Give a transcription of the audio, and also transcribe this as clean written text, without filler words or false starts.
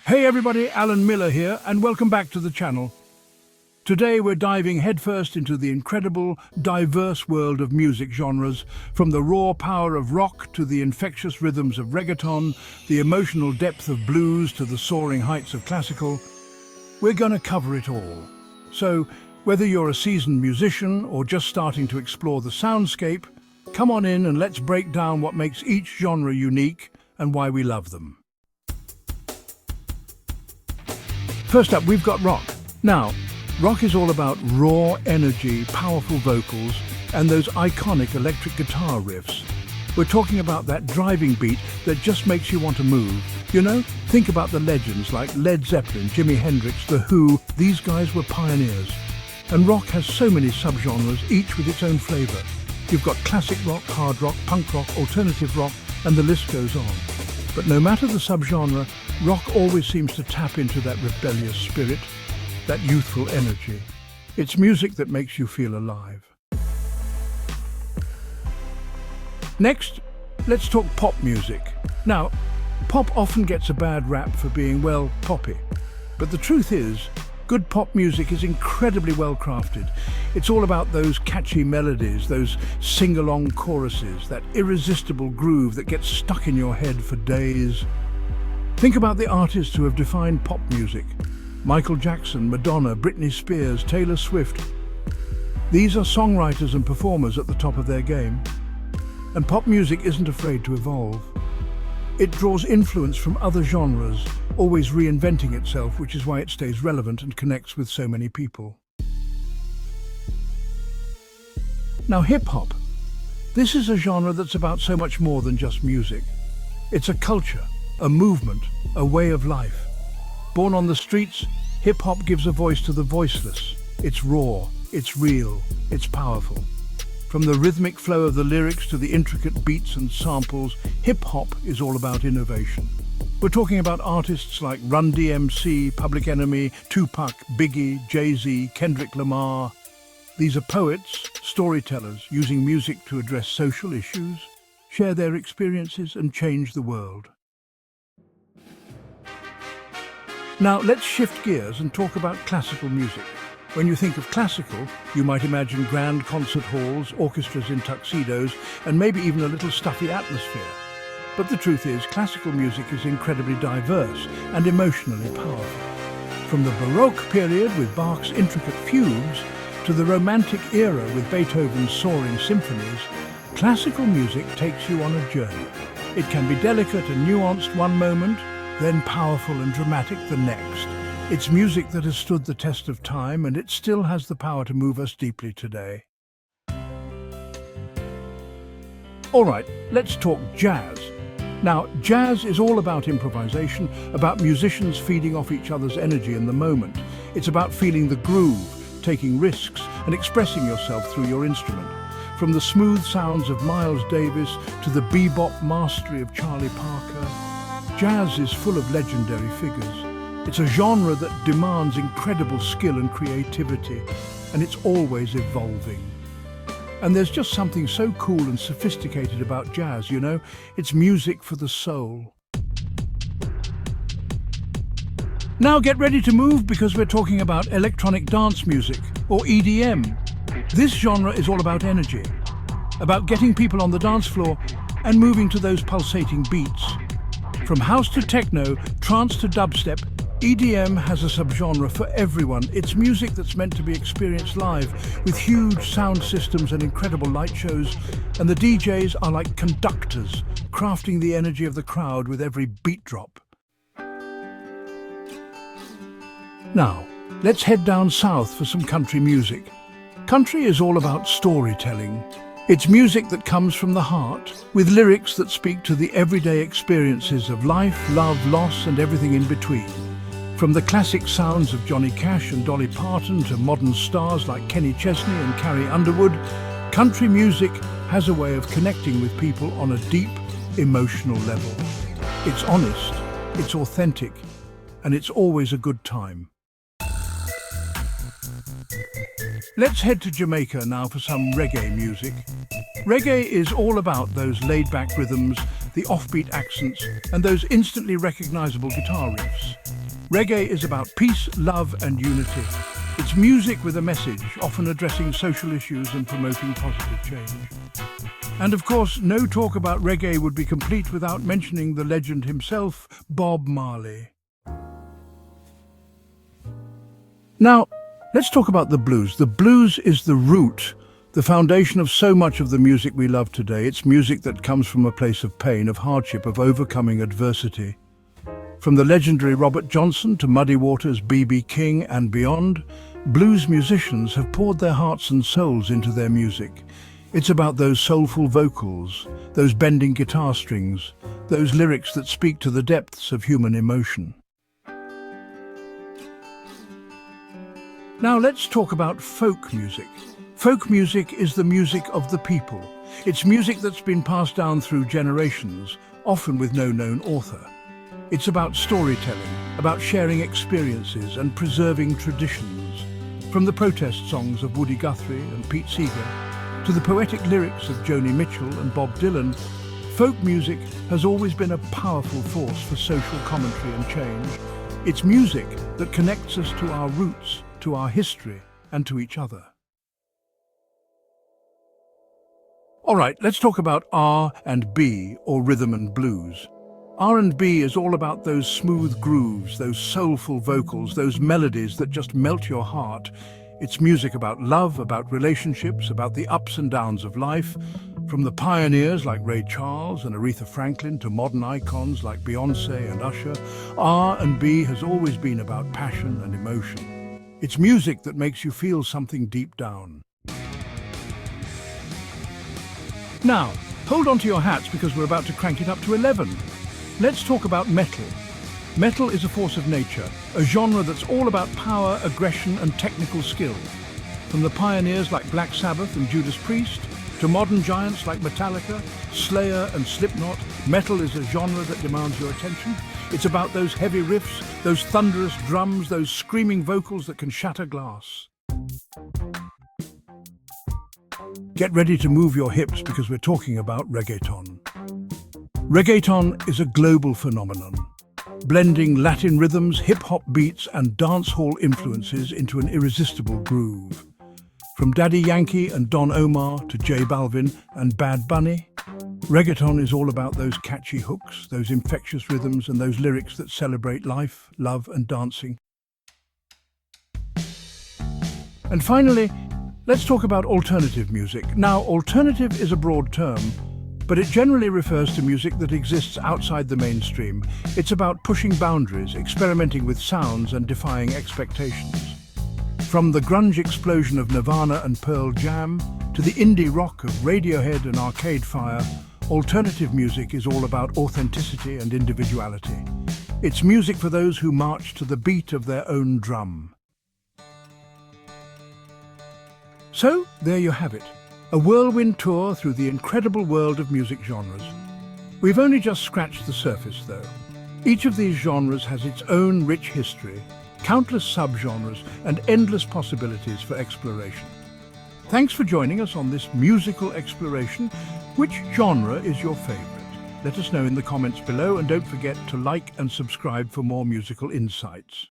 Hey everybody, Alan Miller here, and welcome back to the channel. Today we're diving headfirst into the incredible, diverse world of music genres, from the raw power of rock to the infectious rhythms of reggaeton, the emotional depth of blues to the soaring heights of classical. We're gonna cover it all. So, whether you're a seasoned musician or just starting to explore the soundscape, come on in and let's break down what makes each genre unique and why we love them. First up, we've got rock. Now, rock is all about raw energy, powerful vocals, and those iconic electric guitar riffs. We're talking about that driving beat that just makes you want to move. You know, think about the legends like Led Zeppelin, Jimi Hendrix, The Who. These guys were pioneers. And rock has so many subgenres, each with its own flavor. You've got classic rock, hard rock, punk rock, alternative rock, and the list goes on. But no matter the subgenre, rock always seems to tap into that rebellious spirit, that youthful energy. It's music that makes you feel alive. Next, let's talk pop music. Now, pop often gets a bad rap for being, well, poppy. But the truth is, good pop music is incredibly well crafted. It's all about those catchy melodies, those sing-along choruses, that irresistible groove that gets stuck in your head for days. Think about the artists who have defined pop music. Michael Jackson, Madonna, Britney Spears, Taylor Swift. These are songwriters and performers at the top of their game. And pop music isn't afraid to evolve. It draws influence from other genres, always reinventing itself, which is why it stays relevant and connects with so many people. Now, hip-hop. This is a genre that's about so much more than just music. It's a culture, a movement, a way of life. Born on the streets, hip-hop gives a voice to the voiceless. It's raw, it's real, it's powerful. From the rhythmic flow of the lyrics to the intricate beats and samples, hip-hop is all about innovation. We're talking about artists like Run DMC, Public Enemy, Tupac, Biggie, Jay-Z, Kendrick Lamar. These are poets, storytellers, using music to address social issues, share their experiences, and change the world. Now, let's shift gears and talk about classical music. When you think of classical, you might imagine grand concert halls, orchestras in tuxedos, and maybe even a little stuffy atmosphere. But the truth is, classical music is incredibly diverse and emotionally powerful. From the Baroque period with Bach's intricate fugues to the Romantic era with Beethoven's soaring symphonies, classical music takes you on a journey. It can be delicate and nuanced one moment, then powerful and dramatic the next. It's music that has stood the test of time, and it still has the power to move us deeply today. All right, let's talk jazz. Now, jazz is all about improvisation, about musicians feeding off each other's energy in the moment. It's about feeling the groove, taking risks, and expressing yourself through your instrument. From the smooth sounds of Miles Davis to the bebop mastery of Charlie Parker, jazz is full of legendary figures. It's a genre that demands incredible skill and creativity, and it's always evolving. And there's just something so cool and sophisticated about jazz, you know? It's music for the soul. Now get ready to move, because we're talking about electronic dance music, or EDM. This genre is all about energy, about getting people on the dance floor and moving to those pulsating beats. From house to techno, trance to dubstep, EDM has a subgenre for everyone. It's music that's meant to be experienced live, with huge sound systems and incredible light shows, and the DJs are like conductors, crafting the energy of the crowd with every beat drop. Now, let's head down south for some country music. Country is all about storytelling. It's music that comes from the heart, with lyrics that speak to the everyday experiences of life, love, loss, and everything in between. From the classic sounds of Johnny Cash and Dolly Parton to modern stars like Kenny Chesney and Carrie Underwood, country music has a way of connecting with people on a deep, emotional level. It's honest, it's authentic, and it's always a good time. Let's head to Jamaica now for some reggae music. Reggae is all about those laid-back rhythms, the offbeat accents, and those instantly recognizable guitar riffs. Reggae is about peace, love and unity. It's music with a message, often addressing social issues and promoting positive change. And of course, no talk about reggae would be complete without mentioning the legend himself, Bob Marley. Now, let's talk about the blues. The blues is the root, the foundation of so much of the music we love today. It's music that comes from a place of pain, of hardship, of overcoming adversity. From the legendary Robert Johnson to Muddy Waters, B.B. King and beyond, blues musicians have poured their hearts and souls into their music. It's about those soulful vocals, those bending guitar strings, those lyrics that speak to the depths of human emotion. Now let's talk about folk music. Folk music is the music of the people. It's music that's been passed down through generations, often with no known author. It's about storytelling, about sharing experiences and preserving traditions. From the protest songs of Woody Guthrie and Pete Seeger, to the poetic lyrics of Joni Mitchell and Bob Dylan, folk music has always been a powerful force for social commentary and change. It's music that connects us to our roots, to our history, and to each other. All right, let's talk about R&B, or rhythm and blues. R&B is all about those smooth grooves, those soulful vocals, those melodies that just melt your heart. It's music about love, about relationships, about the ups and downs of life. From the pioneers like Ray Charles and Aretha Franklin to modern icons like Beyoncé and Usher, R&B has always been about passion and emotion. It's music that makes you feel something deep down. Now, hold on to your hats because we're about to crank it up to 11. Let's talk about metal. Metal is a force of nature, a genre that's all about power, aggression and technical skill. From the pioneers like Black Sabbath and Judas Priest, to modern giants like Metallica, Slayer and Slipknot, metal is a genre that demands your attention. It's about those heavy riffs, those thunderous drums, those screaming vocals that can shatter glass. Get ready to move your hips because we're talking about reggaeton. Reggaeton is a global phenomenon, blending Latin rhythms, hip-hop beats and dancehall influences into an irresistible groove. From Daddy Yankee and Don Omar to J Balvin and Bad Bunny, reggaeton is all about those catchy hooks, those infectious rhythms and those lyrics that celebrate life, love and dancing. And finally, let's talk about alternative music. Now, alternative is a broad term, but it generally refers to music that exists outside the mainstream. It's about pushing boundaries, experimenting with sounds and defying expectations. From the grunge explosion of Nirvana and Pearl Jam to the indie rock of Radiohead and Arcade Fire, alternative music is all about authenticity and individuality. It's music for those who march to the beat of their own drum. So, there you have it. A whirlwind tour through the incredible world of music genres. We've only just scratched the surface, though. Each of these genres has its own rich history, countless subgenres, and endless possibilities for exploration. Thanks for joining us on this musical exploration. Which genre is your favorite? Let us know in the comments below, and don't forget to like and subscribe for more musical insights.